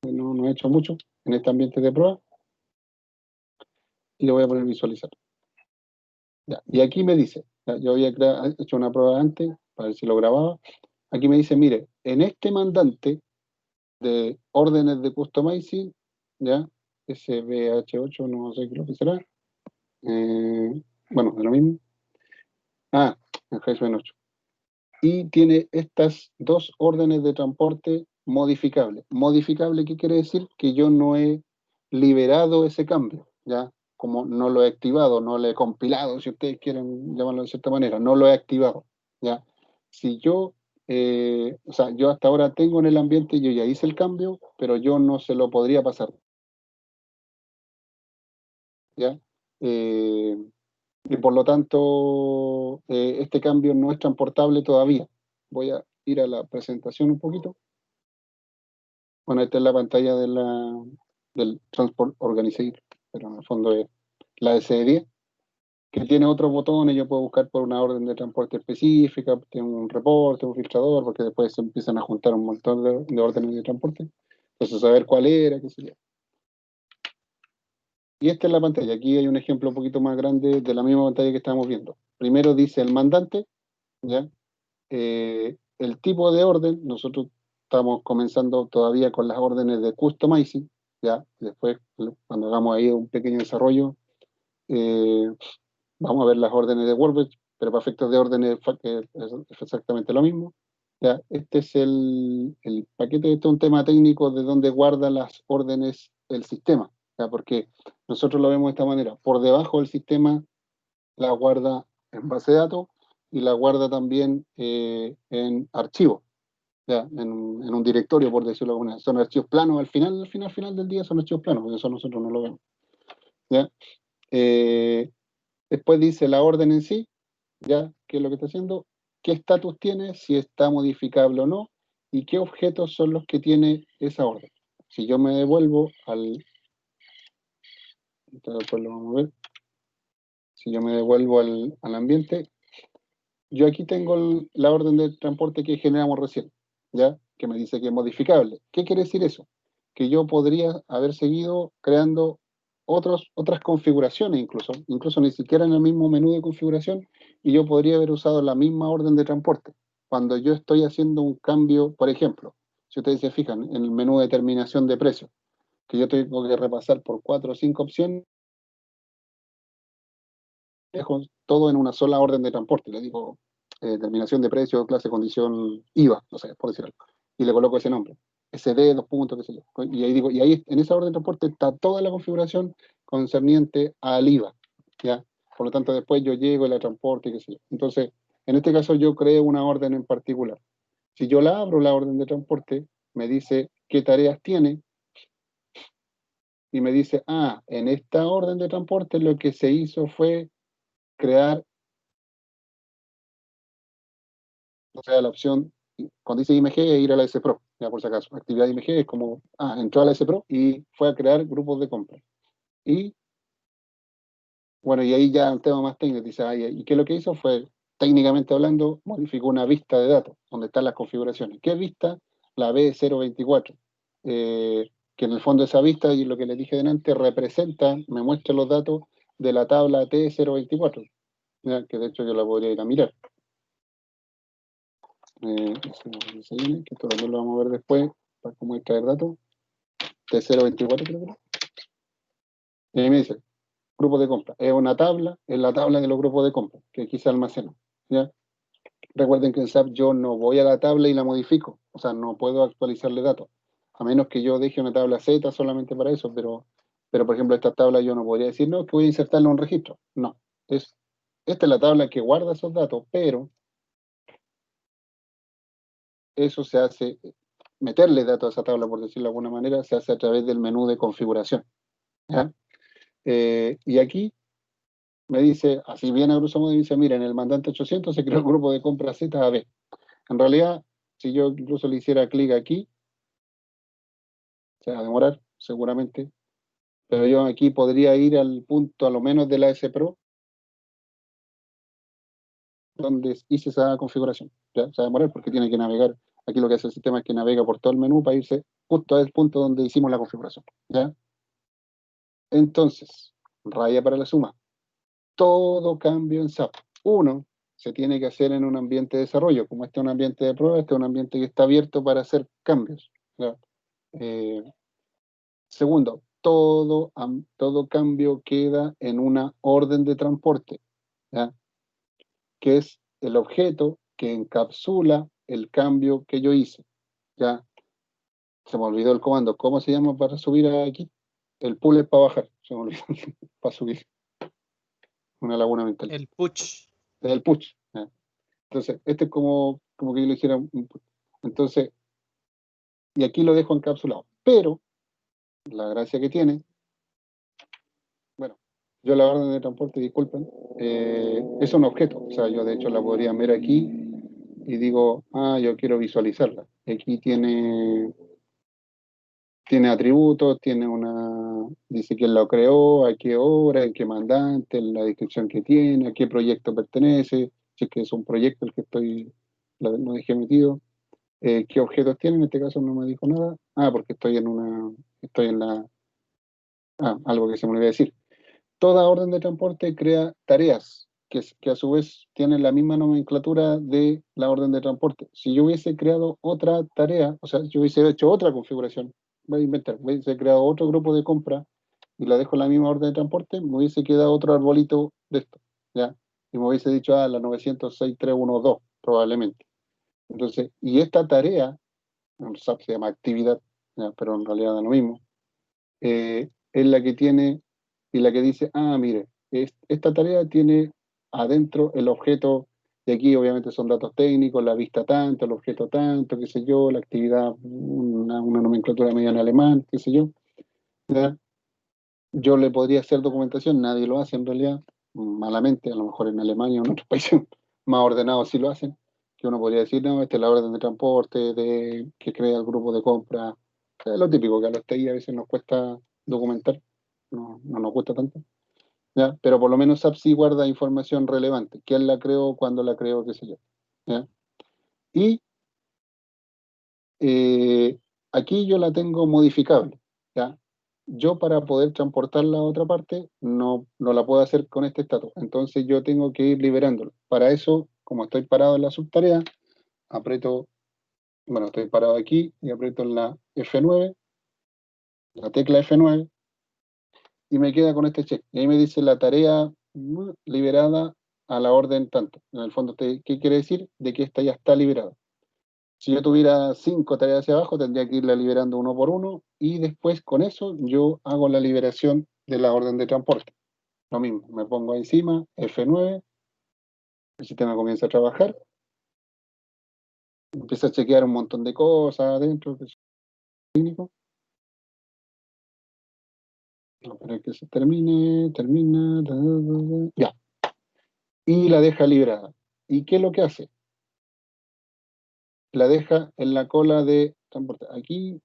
no he hecho mucho en este ambiente de prueba, y le voy a poner visualizar. Ya, y aquí me dice, ya, yo había hecho una prueba antes para ver si lo grababa. Aquí me dice, mire, en este mandante de órdenes de customizing, ya, SBH8, no sé qué lo que será. Bueno, es lo mismo. El Highway 8. Y tiene estas dos órdenes de transporte modificables. Modificable, ¿qué quiere decir? Que yo no he liberado ese cambio, ¿ya? Como no lo he activado, no lo he compilado, si ustedes quieren llamarlo de cierta manera, no lo he activado, ¿ya? Si yo, o sea, yo hasta ahora tengo en el ambiente, yo ya hice el cambio, pero yo no se lo podría pasar, ¿ya? Eh, y por lo tanto, este cambio no es transportable todavía. Voy a ir a la presentación un poquito. Bueno, esta es la pantalla del Transport Organizer, pero en el fondo es la SD10, que tiene otros botones. Yo puedo buscar por una orden de transporte específica, tiene un reporte, un filtrador, porque después se empiezan a juntar un montón de órdenes de transporte. Entonces, saber cuál era, qué sé yo. Y esta es la pantalla. Aquí hay un ejemplo un poquito más grande de la misma pantalla que estábamos viendo. Primero dice el mandante, ¿ya? El tipo de orden, nosotros estamos comenzando todavía con las órdenes de customizing, ya, después cuando hagamos ahí un pequeño desarrollo, eh, vamos a ver las órdenes de workbench, pero para efectos de órdenes es exactamente lo mismo. Ya, este es el paquete, este es un tema técnico de dónde guarda las órdenes el sistema, ya, porque nosotros lo vemos de esta manera, por debajo del sistema la guarda en base de datos y la guarda también en archivos, ya, en un directorio, por decirlo de alguna manera. Son archivos planos, al final del día son archivos planos, porque eso nosotros no lo vemos. ¿Ya? Después dice la orden en sí, ya, qué es lo que está haciendo, qué estatus tiene, si está modificable o no, y qué objetos son los que tiene esa orden. Si yo me devuelvo después lo vamos a ver, si yo me devuelvo al ambiente, yo aquí tengo la orden de transporte que generamos recién, ¿ya? Que me dice que es modificable. ¿Qué quiere decir eso? Que yo podría haber seguido creando otras configuraciones incluso ni siquiera en el mismo menú de configuración, y yo podría haber usado la misma orden de transporte. Cuando yo estoy haciendo un cambio, por ejemplo, si ustedes se fijan en el menú de determinación de precio, que yo tengo que repasar por 4 o 5 opciones, dejo todo en una sola orden de transporte. Le digo terminación de precio, clase, condición, IVA, no sé, por decir algo. Y le coloco ese nombre. SD, dos puntos, qué sé yo. Y ahí digo, y ahí en esa orden de transporte está toda la configuración concerniente al IVA. ¿Ya? Por lo tanto, después yo llego y la transporte, qué sé yo. Entonces, en este caso yo creo una orden en particular. Si yo la abro, la orden de transporte, me dice qué tareas tiene y me dice, en esta orden de transporte lo que se hizo fue crear, o sea, la opción, cuando dice IMG, es ir a la S Pro, ya por si acaso. Actividad IMG es como, entró a la S Pro y fue a crear grupos de compra. Y bueno, y ahí ya un tema más técnico, dice, y qué es lo que hizo fue, técnicamente hablando, modificó una vista de datos, donde están las configuraciones. ¿Qué vista? La B024, que en el fondo esa vista, y lo que les dije delante, representa, me muestra los datos de la tabla T024, ¿ya? Que de hecho yo la podría ir a mirar. Que esto también lo vamos a ver después, para cómo extraer datos, T024 creo que era. Y ahí me dice, grupo de compra. Es una tabla, es la tabla de los grupos de compra, que aquí se almacena. ¿Ya? Recuerden que en SAP yo no voy a la tabla y la modifico, o sea, no puedo actualizarle datos, a menos que yo deje una tabla Z solamente para eso, pero por ejemplo esta tabla yo no podría decir, no, que voy a insertarla en un registro. No, esta es la tabla que guarda esos datos, pero eso se hace, meterle datos a esa tabla, por decirlo de alguna manera, se hace a través del menú de configuración. ¿Ya? Y aquí me dice, así bien a grosso modo, dice, mira, en el mandante 800 se creó el grupo de compra Z a B. En realidad, si yo incluso le hiciera clic aquí, se va a demorar seguramente, pero yo aquí podría ir al punto, a lo menos de la S Pro, donde hice esa configuración. ¿Ya? Se va a demorar porque tiene que navegar. Aquí lo que hace el sistema es que navega por todo el menú para irse justo al punto donde hicimos la configuración. ¿Ya? Entonces, raya para la suma. Todo cambio en SAP. Uno, se tiene que hacer en un ambiente de desarrollo. Como este es un ambiente de prueba, este es un ambiente que está abierto para hacer cambios. ¿Ya? Eh, Segundo, todo cambio queda en una orden de transporte, ¿ya? Que es el objeto que encapsula el cambio que yo hice. ¿Ya? Se me olvidó el comando. ¿Cómo se llama para subir aquí? El pull es para bajar. Se me olvidó. Para subir. Una laguna mental. El push. Es el push. ¿Ya? Entonces, este es como que yo le dijera entonces, y aquí lo dejo encapsulado. Pero la gracia que tiene, bueno, yo la orden de transporte, disculpen, es un objeto. O sea, yo de hecho la podría ver aquí y digo, yo quiero visualizarla. Aquí tiene atributos, dice quién lo creó, a qué hora, en qué mandante, la descripción que tiene, a qué proyecto pertenece, si es que es un proyecto el que lo dejé metido. ¿Qué objetos tiene? En este caso no me dijo nada. Porque estoy en algo que se me olvidó decir. Toda orden de transporte crea tareas que a su vez tienen la misma nomenclatura de la orden de transporte. Si yo hubiese creado otra tarea, o sea, yo hubiese hecho otra configuración, voy a inventar, hubiese creado otro grupo de compra y la dejo en la misma orden de transporte, me hubiese quedado otro arbolito de esto, ¿ya? Y me hubiese dicho, la 906.312, probablemente. Entonces, y esta tarea, en SAP se llama actividad, ¿ya? Pero en realidad da lo mismo, es la que tiene y la que dice, mire, esta tarea tiene adentro el objeto, de aquí obviamente son datos técnicos, la vista tanto, el objeto tanto, qué sé yo, la actividad, una nomenclatura medio en alemán, qué sé yo. ¿Ya? Yo le podría hacer documentación, nadie lo hace en realidad, malamente, a lo mejor en Alemania o en otros países más ordenados sí lo hacen, que uno podría decir, no, esta es la orden de transporte que crea el grupo de compra. O sea, es lo típico, que a los TI a veces nos cuesta documentar, no nos cuesta tanto. ¿Ya? Pero por lo menos SAP sí guarda información relevante. ¿Quién la creó? ¿Cuándo la creó? ¿Qué sé yo? ¿Ya? Y aquí yo la tengo modificable. ¿Ya? Yo para poder transportarla a otra parte no la puedo hacer con este estatus. Entonces yo tengo que ir liberándolo. Para eso, como estoy parado en la subtarea, aprieto, bueno, estoy parado aquí y aprieto en la F9, la tecla F9, y me queda con este check. Y ahí me dice la tarea liberada a la orden tanto. En el fondo, ¿qué quiere decir? De que esta ya está liberada. Si yo tuviera 5 tareas hacia abajo, tendría que irla liberando uno por uno y después con eso yo hago la liberación de la orden de transporte. Lo mismo, me pongo encima, F9, el sistema comienza a trabajar, empieza a chequear un montón de cosas adentro, que es técnico. Para que se termina, ya. Y la deja liberada. ¿Y qué es lo que hace? La deja en la cola de transporte. Aquí,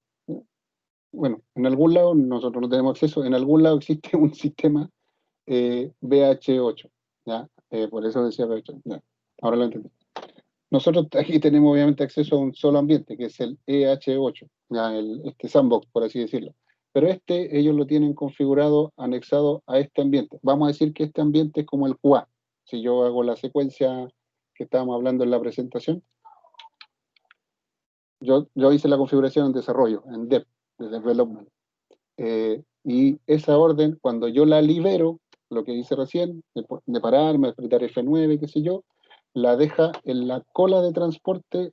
bueno, en algún lado, nosotros no tenemos acceso, en algún lado existe un sistema BH8, ¿ya? Por eso decía BH8, ya. Ahora lo entendí. Nosotros aquí tenemos obviamente acceso a un solo ambiente, que es el EH8, ¿ya? Este sandbox, por así decirlo. Pero ellos lo tienen configurado, anexado a este ambiente. Vamos a decir que este ambiente es como el QA. Si yo hago la secuencia que estábamos hablando en la presentación, yo hice la configuración en desarrollo, en dev, de development. Y esa orden, cuando yo la libero, lo que hice recién, de pararme, apretar F9, qué sé yo, la deja en la cola de transporte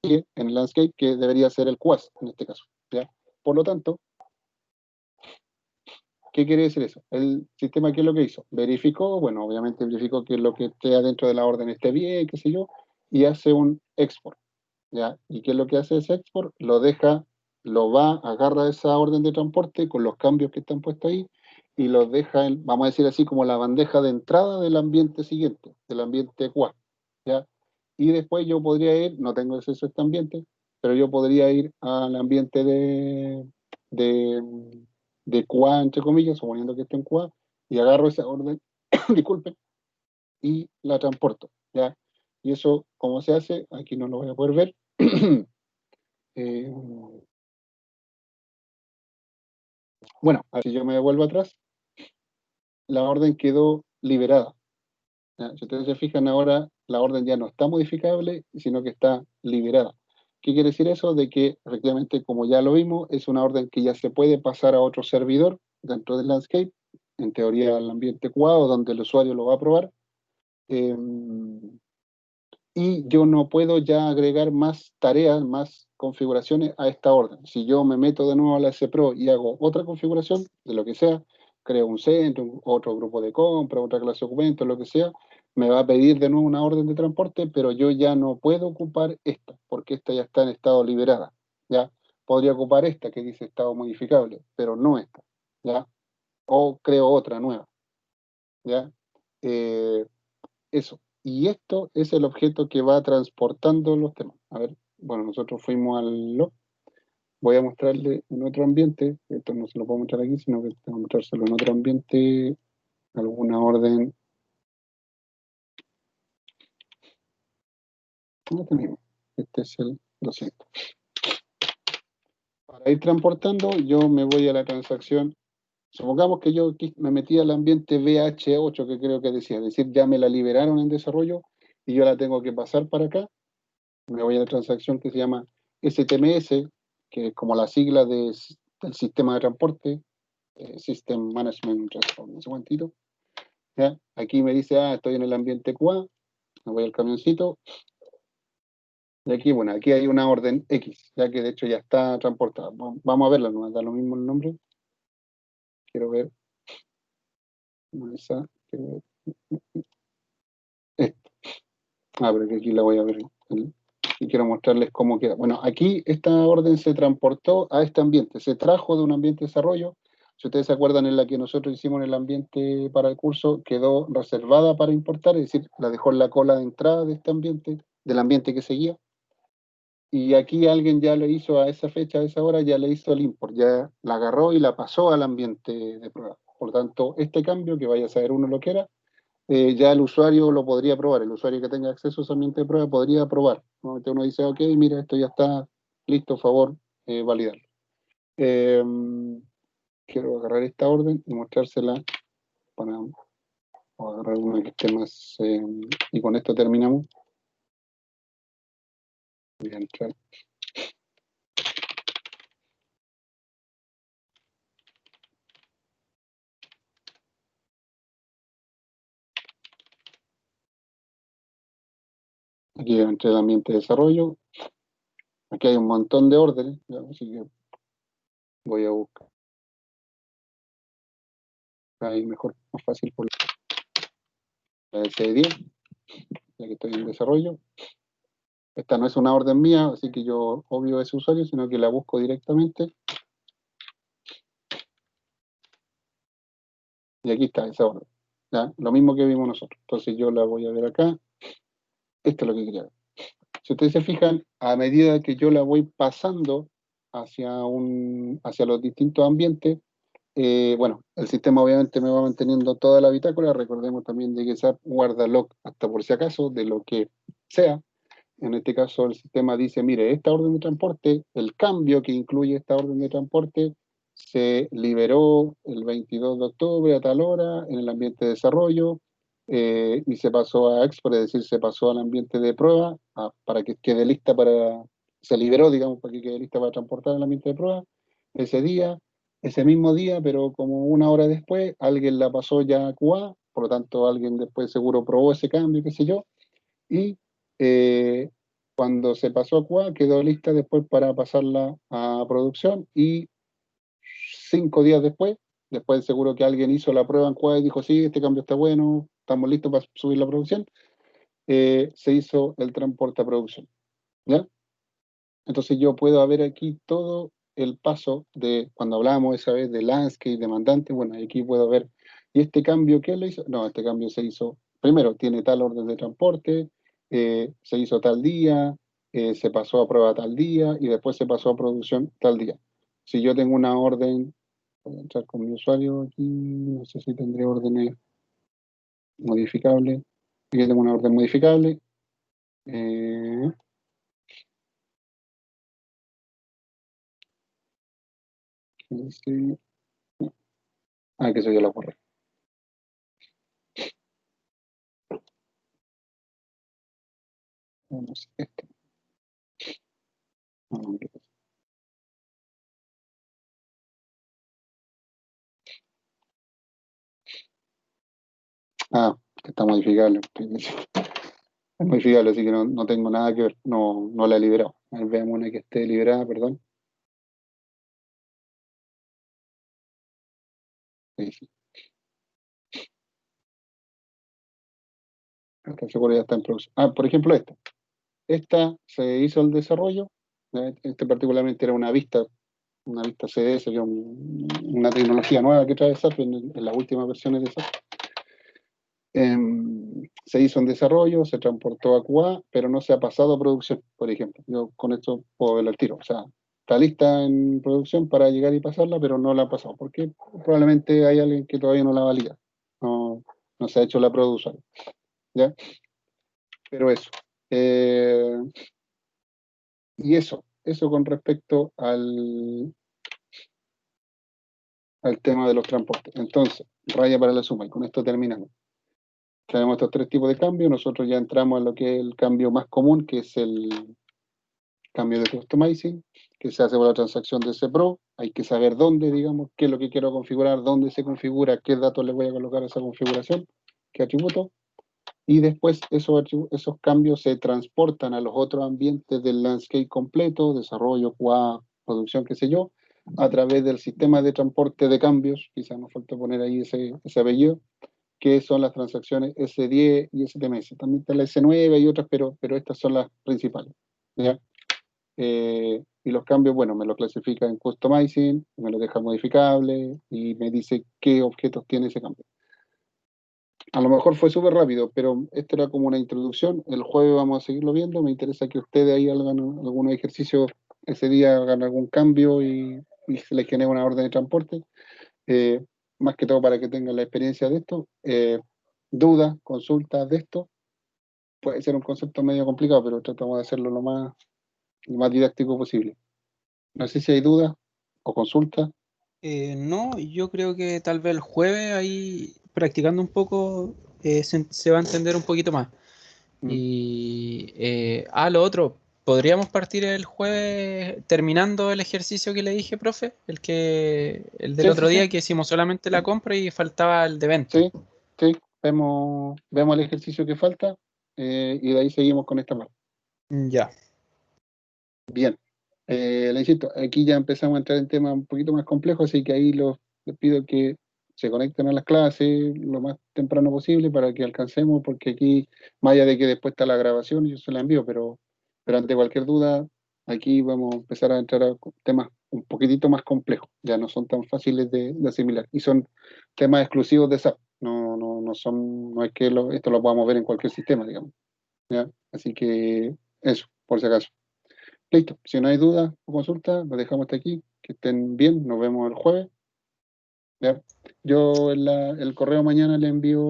en Landscape, que debería ser el QAS en este caso. ¿Ya? Por lo tanto, ¿qué quiere decir eso? El sistema, ¿qué es lo que hizo? Verificó, bueno, obviamente verificó que lo que esté adentro de la orden esté bien, qué sé yo, y hace un export. ¿Ya? ¿Y qué es lo que hace ese export? Agarra esa orden de transporte con los cambios que están puestos ahí y los deja en, vamos a decir así, como la bandeja de entrada del ambiente siguiente, del ambiente QA. ¿Ya? Y después yo podría ir, no tengo acceso a este ambiente, pero yo podría ir al ambiente de, de QA, entre comillas, suponiendo que esté en QA, y agarro esa orden, disculpen, y la transporto. ¿Ya? Y eso, ¿cómo se hace? Aquí no lo voy a poder ver. Eh, bueno, si yo me devuelvo atrás, la orden quedó liberada. ¿Ya? Si ustedes se fijan ahora, la orden ya no está modificable, sino que está liberada. ¿Qué quiere decir eso? De que efectivamente, como ya lo vimos, es una orden que ya se puede pasar a otro servidor dentro del landscape, en teoría al ambiente QA, donde el usuario lo va a probar. Eh, y yo no puedo ya agregar más tareas, más configuraciones a esta orden. Si yo me meto de nuevo a la S-Pro y hago otra configuración de lo que sea, creo un centro, otro grupo de compra, otra clase de documentos, lo que sea, me va a pedir de nuevo una orden de transporte, pero yo ya no puedo ocupar esta, porque esta ya está en estado liberada. ¿Ya? Podría ocupar esta que dice estado modificable, pero no esta. ¿Ya? O creo otra nueva. ¿Ya? Eh, Eso. Y esto es el objeto que va transportando los temas. A ver, bueno, nosotros fuimos al log. Voy a mostrarle en otro ambiente. Esto no se lo puedo mostrar aquí, sino que tengo que mostrárselo en otro ambiente. Alguna orden. No tenemos. Este es el 200. Para ir transportando, yo me voy a la transacción. Supongamos que yo me metí al ambiente BH8, que creo que decía. Es decir, ya me la liberaron en desarrollo y yo la tengo que pasar para acá. Me voy a la transacción que se llama STMS, que es como la sigla del sistema de transporte, System Management Transport, no sé cuántito. ¿Ya? Aquí me dice, estoy en el ambiente QA, me voy al camioncito, y aquí, bueno, aquí hay una orden X, ya que de hecho ya está transportada. Vamos a verla, no da lo mismo el nombre. Quiero ver. Esa, quiero ver. Esta. Pero que aquí la voy a ver. Y quiero mostrarles cómo queda. Bueno, aquí esta orden se transportó a este ambiente, se trajo de un ambiente de desarrollo, si ustedes se acuerdan, en la que nosotros hicimos en el ambiente para el curso, quedó reservada para importar, es decir, la dejó en la cola de entrada de este ambiente, del ambiente que seguía. Y aquí alguien ya le hizo a esa fecha, a esa hora, ya le hizo el import, ya la agarró y la pasó al ambiente de prueba. Por lo tanto, este cambio, que vaya a saber uno lo que era, ya el usuario lo podría probar. El usuario que tenga acceso a ese ambiente de prueba podría probar, ¿no? Entonces uno dice, ok, mira, esto ya está listo, por favor, validarlo. Eh, quiero agarrar esta orden y mostrársela para agarrar una que esté más, y con esto terminamos. Voy a entrar. Aquí entré el ambiente de desarrollo. Aquí hay un montón de órdenes, ¿ya? Así que voy a buscar ahí mejor, más fácil por la SD10, ya que estoy en desarrollo. Esta no es una orden mía, así que yo obvio ese usuario, sino que la busco directamente. Y aquí está esa orden, ¿ya? Lo mismo que vimos nosotros. Entonces yo la voy a ver acá. Esto es lo que quería ver. Si ustedes se fijan, a medida que yo la voy pasando hacia los distintos ambientes, bueno, el sistema obviamente me va manteniendo toda la bitácora. Recordemos también de que SAP guarda log hasta por si acaso de lo que sea. En este caso, el sistema dice, mire, esta orden de transporte, el cambio que incluye esta orden de transporte, se liberó el 22 de octubre a tal hora en el ambiente de desarrollo, y se pasó a export, es decir, se pasó al ambiente de prueba para que quede lista se liberó, digamos, para que quede lista para transportar al ambiente de prueba ese día, ese mismo día, pero como una hora después, alguien la pasó ya a QA, por lo tanto, alguien después seguro probó ese cambio, qué sé yo, y eh, cuando se pasó a QA quedó lista después para pasarla a producción, y 5 días después seguro que alguien hizo la prueba en QA y dijo, sí, este cambio está bueno, estamos listos para subir la producción, se hizo el transporte a producción, ¿ya? Entonces yo puedo ver aquí todo el paso de cuando hablábamos esa vez de landscape, demandante, bueno, aquí puedo ver, ¿y este cambio qué lo hizo? No, este cambio se hizo, primero, tiene tal orden de transporte, se hizo tal día, se pasó a prueba tal día, y después se pasó a producción tal día. Si yo tengo una orden, voy a entrar con mi usuario aquí, no sé si tendré órdenes modificables, aquí tengo una orden modificable, eh, sí, que eso ya la borré. No sé, esto. No, no, que está modificable. Es modificable, así que no tengo nada que ver. No la he liberado. A ver, veamos una que esté liberada, perdón. Sí, sí. Esta seguro ya está en producción. Por ejemplo, esta. Esta se hizo el desarrollo. Este particularmente era una vista CDS, que es una tecnología nueva que trae SAP en las últimas versiones de SAP. Se hizo en desarrollo, se transportó a QA, pero no se ha pasado a producción, por ejemplo. Yo con esto puedo verlo al tiro. O sea, está lista en producción para llegar y pasarla, pero no la ha pasado, porque probablemente hay alguien que todavía no la valida. No, no se ha hecho la prueba de usuario, ¿ya? Pero eso. Eh, y eso con respecto al tema de los transportes. Entonces, raya para la suma, y con esto terminamos. Tenemos estos tres tipos de cambios. Nosotros ya entramos a lo que es el cambio más común, que es el cambio de customizing, que se hace por la transacción de CPRO. Hay que saber dónde, digamos, qué es lo que quiero configurar, dónde se configura, qué datos le voy a colocar a esa configuración, qué atributo. Y después esos cambios se transportan a los otros ambientes del landscape completo, desarrollo, QA, producción, qué sé yo, a través del sistema de transporte de cambios. Quizás nos falta poner ahí ese apellido, que son las transacciones S10 y STMS. También está la S9 y otras, pero estas son las principales, ¿ya? y los cambios, bueno, me lo clasifica en customizing, me lo deja modificable y me dice qué objetos tiene ese cambio. A lo mejor fue súper rápido, pero esto era como una introducción. El jueves vamos a seguirlo viendo. Me interesa que ustedes ahí hagan algunos ejercicios ese día, hagan algún cambio y se les genere una orden de transporte. Eh, Más que todo para que tengan la experiencia de esto. Dudas, consultas de esto. Puede ser un concepto medio complicado, pero tratamos de hacerlo lo más didáctico posible. No sé si hay dudas o consultas. No, yo creo que tal vez el jueves ahí practicando un poco se va a entender un poquito más. Mm. Y lo otro, ¿podríamos partir el jueves terminando el ejercicio que le dije, profe? El del Sí, sí, otro sí, día que hicimos solamente la compra y faltaba el de venta. sí, sí. Vemos el ejercicio que falta y de ahí seguimos con esta parte. Ya. Bien. Le insisto, aquí ya empezamos a entrar en temas un poquito más complejos, así que ahí les pido que se conecten a las clases lo más temprano posible para que alcancemos, porque aquí, más allá de que después está la grabación, yo se la envío, pero ante cualquier duda, aquí vamos a empezar a entrar a temas un poquitito más complejos, ya no son tan fáciles de asimilar, y son temas exclusivos de SAP, no es que esto lo podamos ver en cualquier sistema, digamos, ¿ya? Así que eso, por si acaso. Listo, si no hay dudas o consultas, lo dejamos hasta aquí. Que estén bien, nos vemos el jueves. ¿Ya? Yo el correo mañana le envío,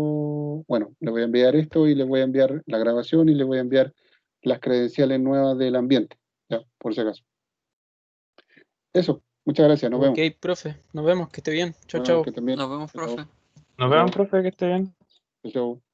bueno, le voy a enviar esto y le voy a enviar la grabación y le voy a enviar las credenciales nuevas del ambiente, ya, por si acaso. Eso, muchas gracias, nos Ok, vemos. profe, nos vemos, que esté bien. Chao, Nos vemos, que chao. estén bien. Nos vemos, Chao, profe. Nos vemos, chao, profe, que esté bien. chao. Chao.